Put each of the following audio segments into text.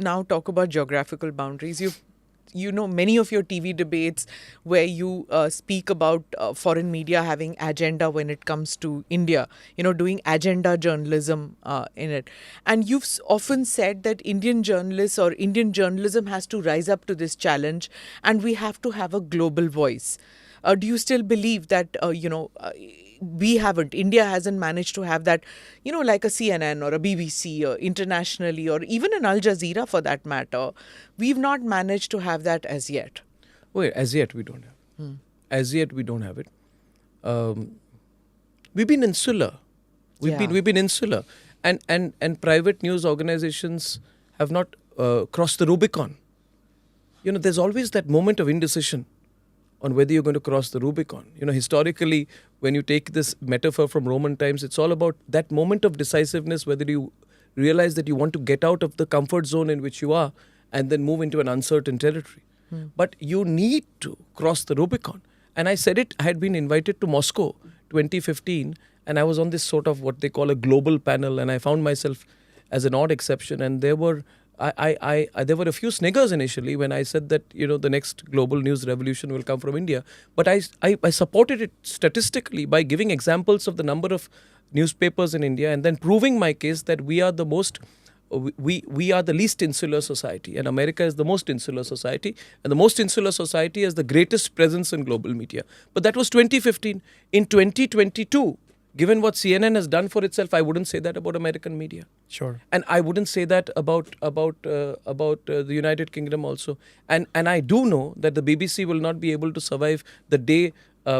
now talk about geographical boundaries. You know, many of your TV debates where you speak about foreign media having agenda when it comes to India, doing agenda journalism in it. And you've often said that Indian journalists or Indian journalism has to rise up to this challenge and we have to have a global voice. Do you still believe that, India hasn't managed to have that, like a CNN or a BBC or internationally or even an Al Jazeera for that matter? We've not managed to have that as yet. Well, as yet we don't have. As yet we don't have it. We've been insular. We've been insular. And private news organizations have not crossed the Rubicon. There's always that moment of indecision on whether you're going to cross the Rubicon. Historically, when you take this metaphor from Roman times, it's all about that moment of decisiveness, whether you realize that you want to get out of the comfort zone in which you are and then move into an uncertain territory. But you need to cross the Rubicon. And I said it, I had been invited to Moscow 2015, and I was on this sort of what they call a global panel, and I found myself as an odd exception. And there were there were a few sniggers initially when I said that, the next global news revolution will come from India. But I supported it statistically by giving examples of the number of newspapers in India and then proving my case that we are the least insular society, and America is the most insular society, and the most insular society has the greatest presence in global media. But that was 2015. In 2022, given what CNN has done for itself, I wouldn't say that about American media. Sure. And I wouldn't say that about the United Kingdom also. And I do know that the BBC will not be able to survive the day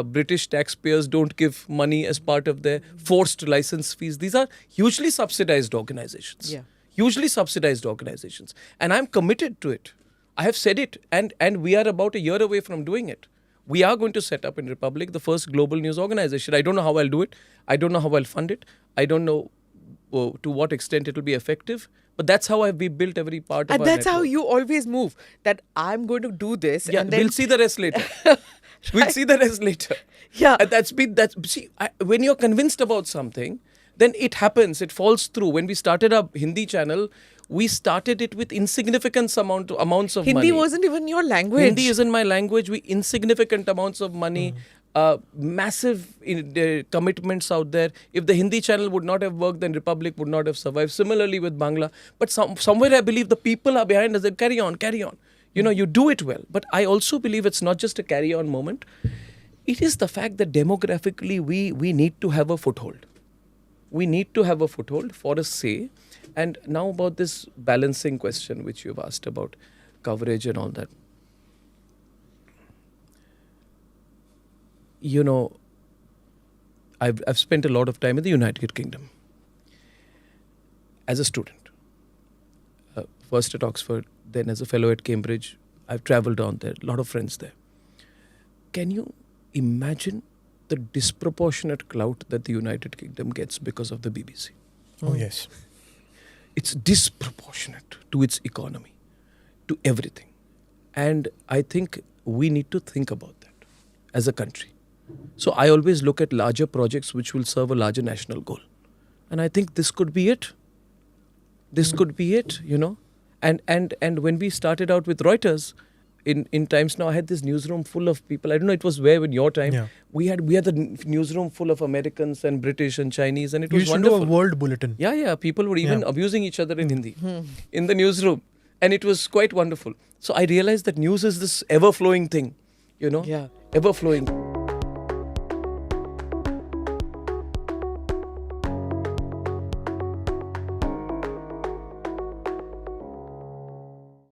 British taxpayers don't give money as part of their forced license fees. These are hugely subsidized organizations. Yeah. Hugely subsidized organizations. And I'm committed to it. I have said it. And we are about a year away from doing it. We are going to set up in Republic the first global news organization. I don't know how I'll do it. I don't know how I'll fund it. I don't know to what extent it will be effective. But that's how we built every part of And our that's network. how you always move. That I'm going to do this. Yeah, and then we'll see the rest later. We'll see the rest later. Yeah. And when you're convinced about something, then it happens. It falls through. When we started our Hindi channel, we started it with insignificant amounts of money. Hindi wasn't even your language. Hindi isn't my language. Insignificant amounts of money, massive commitments out there. If the Hindi channel would not have worked, then Republic would not have survived. Similarly with Bangla. But somewhere I believe the people are behind us. They carry on. You do it well. But I also believe it's not just a carry-on moment. It is the fact that demographically we need to have a foothold. We need to have a foothold for a say. And now about this balancing question which you've asked about coverage and all that. I've spent a lot of time in the United Kingdom as a student. First at Oxford, then as a fellow at Cambridge. I've travelled down there, a lot of friends there. Can you imagine the disproportionate clout that the United Kingdom gets because of the BBC? Oh, yes. It's disproportionate to its economy, to everything. And I think we need to think about that as a country. So I always look at larger projects which will serve a larger national goal. And I think this could be it. This could be it, And when we started out with Reuters, in Times Now, I had this newsroom full of people. I don't know, it was where in your time. Yeah. We had the newsroom full of Americans and British and Chinese, and it was You should wonderful. do a world bulletin. Yeah. People were even abusing each other in Hindi in the newsroom. And it was quite wonderful. So I realized that news is this ever-flowing thing, Yeah. Ever-flowing.